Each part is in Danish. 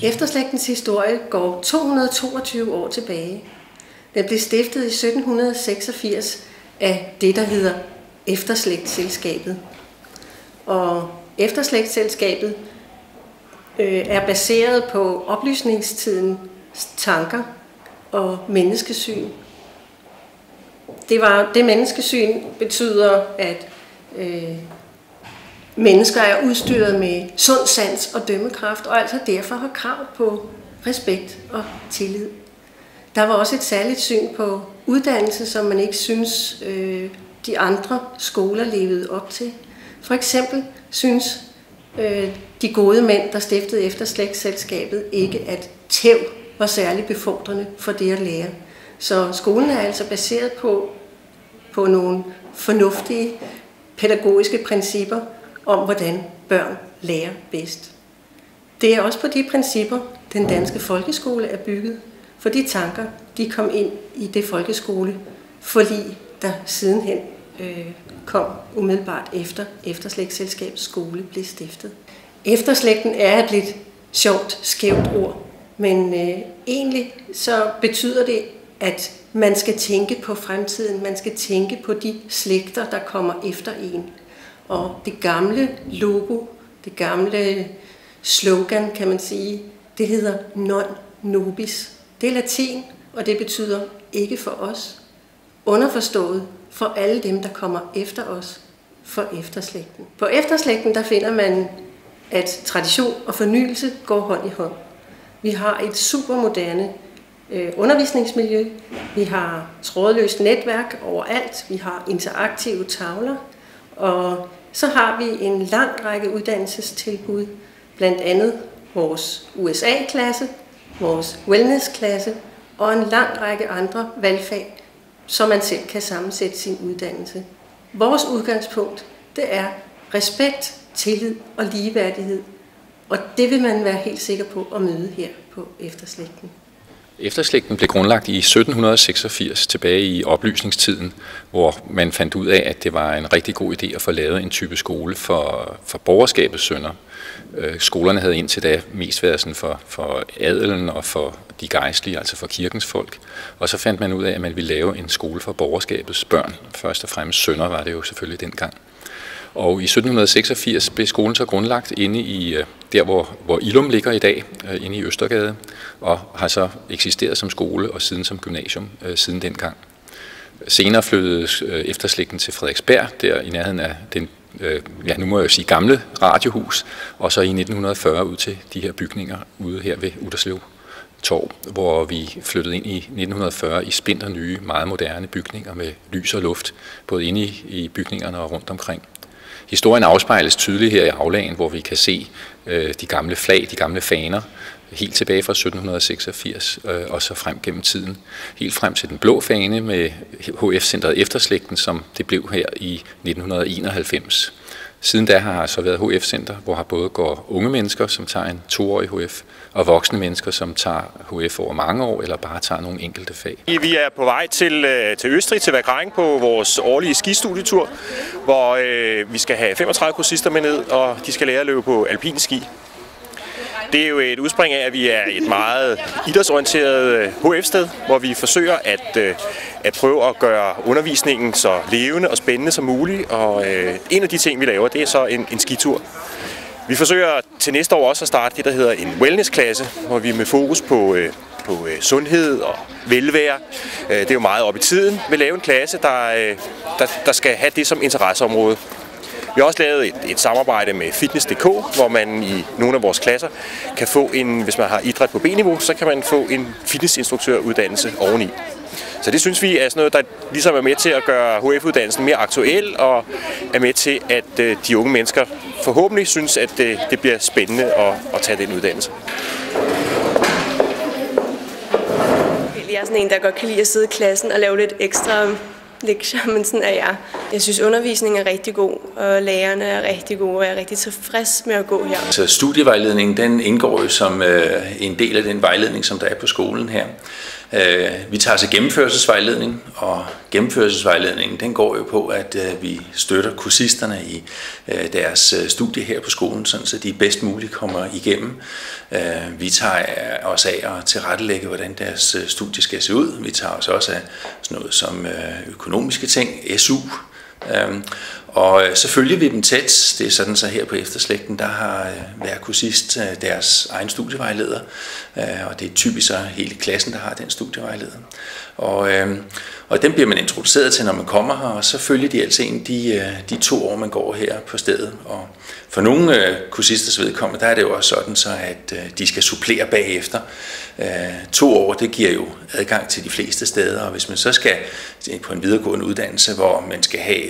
Efterslægtens historie går 222 år tilbage. Den blev stiftet i 1786 af det, der hedder Efterslægtsselskabet. Og Efterslægtsselskabet er baseret på oplysningstidens tanker og menneskesyn. Det menneskesyn betyder, at mennesker er udstyret med sund sans og dømmekraft, og altså derfor har krav på respekt og tillid. Der var også et særligt syn på uddannelse, som man ikke synes de andre skoler levede op til. For eksempel synes de gode mænd, der stiftede Efterslægtsselskabet, ikke at tæv var særlig befordrende for det at lære. Så skolen er altså baseret på nogle fornuftige pædagogiske principper om, hvordan børn lærer bedst. Det er også på de principper, den danske folkeskole er bygget, for de tanker, de kom ind i det folkeskoleforlig, der sidenhen kom umiddelbart efter Efterslægtsselskabets skole blev stiftet. Efterslægten er et lidt sjovt, skævt ord, men egentlig så betyder det, at man skal tænke på fremtiden, man skal tænke på de slægter, der kommer efter en. Og det gamle logo, det gamle slogan, kan man sige, det hedder non nobis. Det er latin, og det betyder ikke for os. Underforstået for alle dem, der kommer efter os, for efterslægten. På efterslægten der finder man, at tradition og fornyelse går hånd i hånd. Vi har et supermoderne undervisningsmiljø, vi har trådløst netværk overalt, vi har interaktive tavler, og så har vi en lang række uddannelsestilbud, blandt andet vores USA-klasse, vores wellness-klasse og en lang række andre valgfag, så man selv kan sammensætte sin uddannelse. Vores udgangspunkt, det er respekt, tillid og ligeværdighed, og det vil man være helt sikker på at møde her på Efterslægten. Efterslægten blev grundlagt i 1786 tilbage i oplysningstiden, hvor man fandt ud af, at det var en rigtig god idé at få lavet en type skole for borgerskabets sønner. Skolerne havde indtil da mest været sådan for adelen og for de gejstlige, altså for kirkens folk. Og så fandt man ud af, at man ville lave en skole for borgerskabets børn. Først og fremmest sønner var det jo selvfølgelig dengang. Og i 1786 blev skolen så grundlagt inde i der, hvor Illum ligger i dag, inde i Østergade, og har så eksisteret som skole og siden som gymnasium siden dengang. Senere flyttede Efterslægten til Frederiksberg, der i nærheden af den, nu må jeg jo sige gamle radiohus, og så i 1940 ud til de her bygninger ude her ved Utterslev Torv, hvor vi flyttede ind i 1940 i splinter nye, meget moderne bygninger med lys og luft, både inde i bygningerne og rundt omkring. Historien afspejles tydeligt her i aulaen, hvor vi kan se de gamle flag, de gamle faner, helt tilbage fra 1786 og så frem gennem tiden. Helt frem til den blå fane med HF-centret Efterslægten, som det blev her i 1991. Siden da har så været HF-center, hvor har både går unge mennesker, som tager en 2-årig HF, og voksne mennesker, som tager HF over mange år, eller bare tager nogle enkelte fag. Vi er på vej til Østrig, til Wagrain, på vores årlige skistudietur, hvor vi skal have 35 kursister med ned, og de skal lære at løbe på alpin ski. Det er jo et udspring af, at vi er et meget idrætsorienteret HF-sted, hvor vi forsøger at prøve at gøre undervisningen så levende og spændende som muligt. Og en af de ting, vi laver, det er så en skitur. Vi forsøger til næste år også at starte det, der hedder en wellness-klasse, hvor vi med fokus på sundhed og velvære. Det er jo meget op i tiden. Vi laver en klasse, der skal have det som interesseområde. Vi har også lavet et samarbejde med Fitness.dk, hvor man i nogle af vores klasser kan få hvis man har idræt på B-niveau, så kan man få en fitnessinstruktøruddannelse oveni. Så det synes vi er sådan noget, der ligesom er med til at gøre HF-uddannelsen mere aktuel, og er med til, at de unge mennesker forhåbentlig synes, at det bliver spændende at tage den uddannelse. Jeg er sådan en, der godt kan lide at sidde i klassen og lave lidt ekstra lektier, men sådan er jeg. Jeg synes, undervisningen er rigtig god, og lærerne er rigtig gode, og jeg er rigtig tilfreds med at gå her. Så studievejledningen, den indgår jo som en del af den vejledning, som der er på skolen her. Vi tager altså gennemførelsesvejledning, og gennemførelsesvejledningen den går jo på, at vi støtter kursisterne i deres studie her på skolen, sådan så de bedst muligt kommer igennem. Vi tager os af at tilrettelægge, hvordan deres studie skal se ud. Vi tager os også af sådan noget som økonomiske ting, SU. Og så følger vi dem tæt. Det er sådan så her på Efterslægten, der har hver kursist deres egen studievejleder, og det er typisk så hele klassen, der har den studievejleder. Og den bliver man introduceret til, når man kommer her, og så følger de altså en de 2 år, man går her på stedet. Og for nogle kursisters vedkommende, der er det jo også sådan, så at de skal supplere bagefter. 2 år, det giver jo adgang til de fleste steder, og hvis man så skal på en videregående uddannelse, hvor man skal have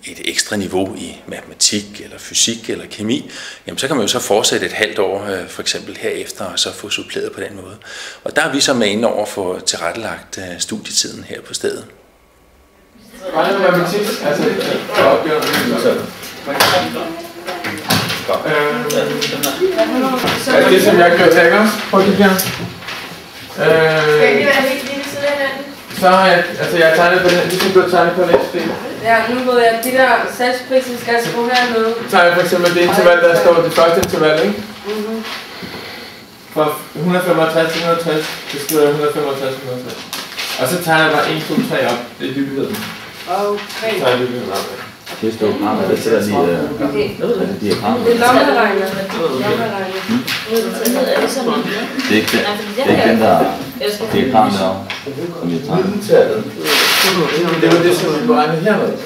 et ekstra niveau i matematik, eller fysik, eller kemi, jamen så kan man jo så fortsætte et halvt år, for eksempel herefter, og så få suppleret på den måde. Og der er vi så med inde over at få tilrettelagt studietiden her på stedet. Det som jeg gør tænker os på det her. Skal I være helt lige ved siden af hinanden? Så har jeg tegnet på den, ligesom du har tegnet på næste del. Ja, nu ved jeg, at de der salgspriser skal skrive hernede. Så tager jeg for eksempel det interval, der står det første interval, ikke? Fra 165 til 160, det skriver jeg 165 til 160. Og så tager jeg bare 1, 2, 3 op, det er hyppigheden. Okay. Så tager jeg hyppigheden op. Det står meget, det sætter lige diagrammer. Det er lommeregner. Det er ikke den der diagram derovre, som jeg tager. Det var det, som vi beregnede hernede.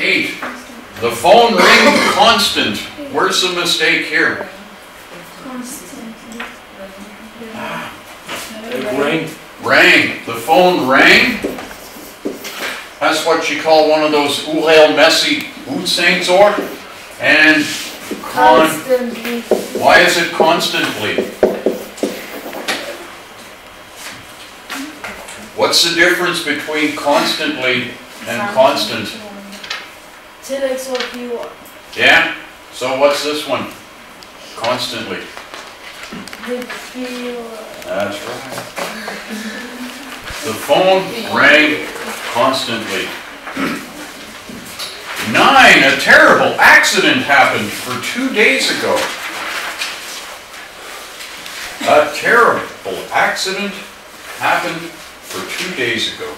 Eight. The phone ring constant. Where's the mistake here? Rang. The phone rang? That's what you call one of those Uhail Messi Utsangsor. And constantly. Why is it constantly? What's the difference between constantly and constant? Yeah? So what's this one? Constantly. That's right. The phone rang constantly. 9. A terrible accident happened for 2 days ago. A terrible accident happened for 2 days ago.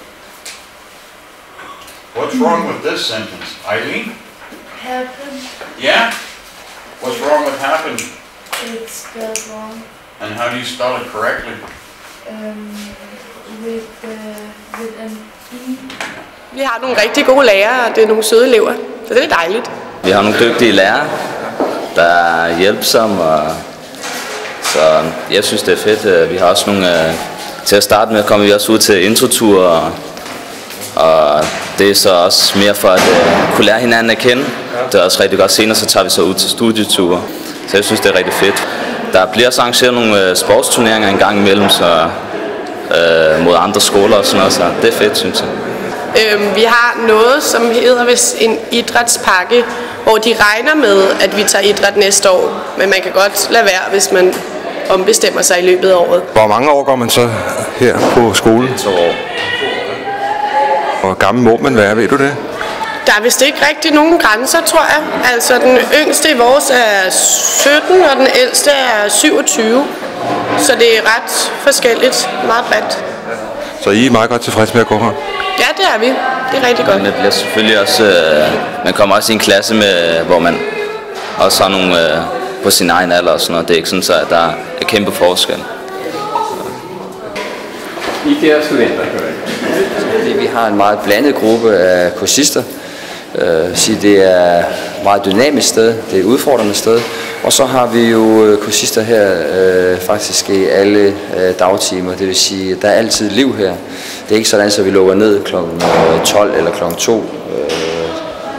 What's wrong with this sentence? Eileen? Happened. Yeah? What's wrong with happened? It's spelled wrong. And how do you spell it correctly? With an E. Vi har nogle rigtig gode lærere, og det er nogle søde elever, så det er dejligt. Vi har nogle dygtige lærere, der er hjælpsomme, og så jeg synes det er fedt. Vi har også nogle, til at starte med kommer vi også ud til introtur, og det er så også mere for at kunne lære hinanden at kende. Det er også rigtig godt. Senere så tager vi så ud til studieture, så jeg synes det er rigtig fedt. Der bliver også arrangeret nogle sportsturneringer en gang imellem, så mod andre skoler og sådan noget, så det er fedt, synes jeg. Vi har noget, som hedder en idrætspakke, hvor de regner med, at vi tager idræt næste år. Men man kan godt lade være, hvis man ombestemmer sig i løbet af året. Hvor mange år går man så her på skole? 2 år. Hvor gammel må man være, ved du det? Der er vist ikke rigtig nogen grænser, tror jeg. Altså den yngste i vores er 17, og den ældste er 27. Så det er ret forskelligt, meget bredt. Så I er meget godt tilfredse med at gå her? Ja, det er vi. Det er rigtig godt. Men det bliver selvfølgelig også, man kommer også i en klasse, hvor man også har nogle på sin egen alder og sådan noget. Det er ikke sådan, at der er kæmpe forskel. I er studenter, vi har en meget blandet gruppe af kursister. Det er et meget dynamisk sted, det er et udfordrende sted. Og så har vi jo kursister her faktisk i alle dagtimer, det vil sige, der er altid liv her. Det er ikke sådan, at vi lukker ned kl. 12 eller kl. 2.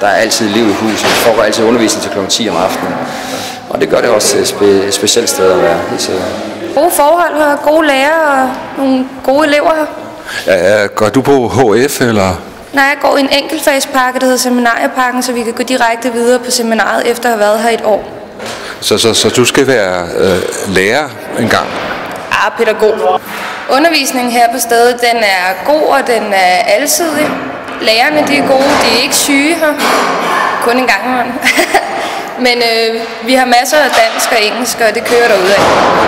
Der er altid liv i huset. Vi får altid undervisning til kl. 10 om aftenen. Og det gør det også et specielt sted at være. Gode forhold her, gode lærere og nogle gode elever her. Ja, går du på HF eller? Nej, jeg går i en enkeltfagspakke, der hedder Seminariepakken, så vi kan gå direkte videre på seminaret efter at have været her et år. Så du skal være lærer engang? Pædagog. Undervisningen her på stedet, den er god, og den er alsidig. Lærerne, de er gode, de er ikke syge her. Kun en gang imellem. Men vi har masser af dansk og engelsk, og det kører derudad.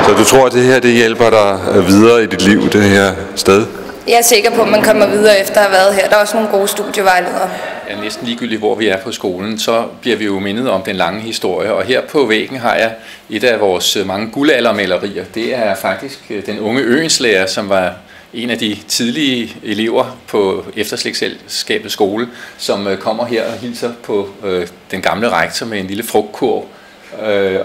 Så du tror, at det her det hjælper dig videre i dit liv, det her sted? Jeg er sikker på, at man kommer videre efter at have været her. Der er også nogle gode studievejledere. Ja, næsten ligegyldigt, hvor vi er på skolen, så bliver vi jo mindet om den lange historie. Og her på væggen har jeg et af vores mange guldaldermalerier. Det er faktisk den unge Øenslærer, som var en af de tidlige elever på Efterslægtselskabets skole, som kommer her og hilser på den gamle rektor med en lille frugtkurv.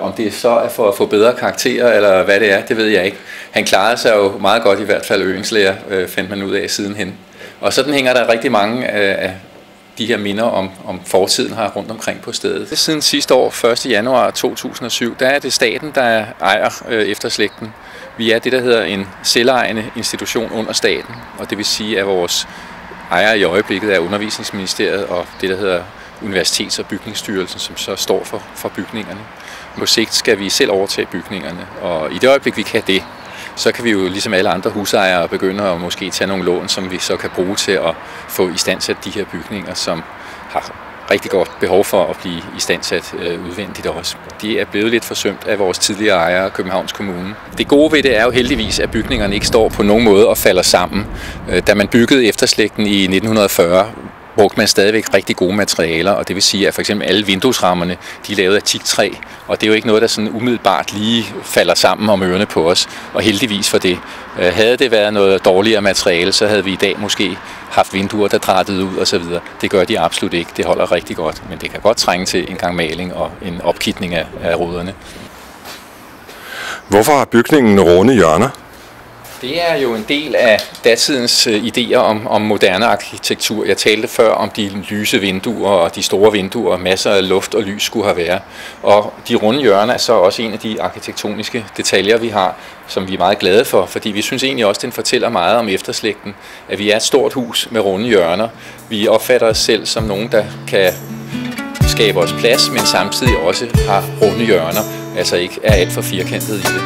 Om det så er for at få bedre karakterer, eller hvad det er, det ved jeg ikke. Han klarede sig jo meget godt, i hvert fald Øenslærer, fandt man ud af sidenhen. Og sådan hænger der rigtig mange af de her minder om fortiden her rundt omkring på stedet. Siden sidste år, 1. januar 2007, der er det staten, der ejer Efterslægten. Vi er det, der hedder en selvejende institution under staten, og det vil sige, at vores ejer i øjeblikket er Undervisningsministeriet og det, der hedder Universitets- og Bygningsstyrelsen, som så står for bygningerne. På sigt skal vi selv overtage bygningerne, og i det øjeblik, vi kan det, så kan vi jo ligesom alle andre husejere begynde at måske tage nogle lån, som vi så kan bruge til at få istandsat de her bygninger, som har rigtig godt behov for at blive istandsat udvendigt også. De er blevet lidt forsømt af vores tidligere ejere, Københavns Kommune. Det gode ved det er jo heldigvis, at bygningerne ikke står på nogen måde og falder sammen. Da man byggede Efterslægten i 1940, brugte man stadigvæk rigtig gode materialer, og det vil sige, at for eksempel alle vinduesrammerne, de er lavet af teaktræ, og det er jo ikke noget, der sådan umiddelbart lige falder sammen om ørerne på os, og heldigvis for det. Havde det været noget dårligere materiale, så havde vi i dag måske haft vinduer, der drættede ud osv. Det gør de absolut ikke, det holder rigtig godt, men det kan godt trænge til en gang maling og en opkitning af ruderne. Hvorfor har bygningen runde hjørner? Det er jo en del af datidens idéer om moderne arkitektur. Jeg talte før om de lyse vinduer og de store vinduer, masser af luft og lys skulle have været. Og de runde hjørner er så også en af de arkitektoniske detaljer, vi har, som vi er meget glade for, fordi vi synes egentlig også, at den fortæller meget om Efterslægten, at vi er et stort hus med runde hjørner. Vi opfatter os selv som nogen, der kan skabe os plads, men samtidig også har runde hjørner, altså ikke er alt for firkantet i det.